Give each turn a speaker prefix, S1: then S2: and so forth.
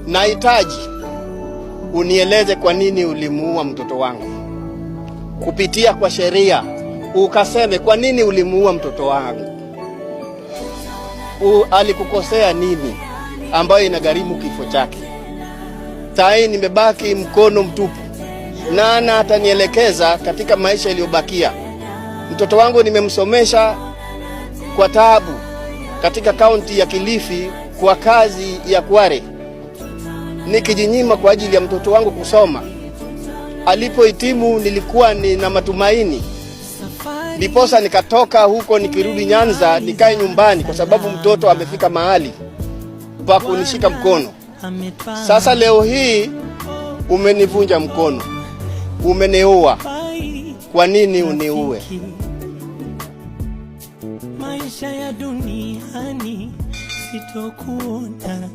S1: Nahitaji unieleze kwa nini ulimuua mtoto wangu. Kupitia kwa sheria ukaseme kwa nini ulimuua mtoto wangu. Alikukosea nini ambayo inagharimu kifo chake? Sai nimebaki mkono mtupu. Nana atanielekeza katika maisha yaliyobakia. Mtoto wangu nimemsomesha kwa taabu katika kaunti ya Kilifi kwa kazi ya Kware, nikijinyima kwa ajili ya mtoto wangu kusoma. Alipohitimu nilikuwa nina matumaini, ndiposa nikatoka huko nikirudi Nyanza nikae nyumbani, kwa sababu mtoto amefika mahali pa kunishika mkono. Sasa leo hii umenivunja mkono, umeniua. Kwa nini uniue?
S2: Maisha ya duniani sitokuona.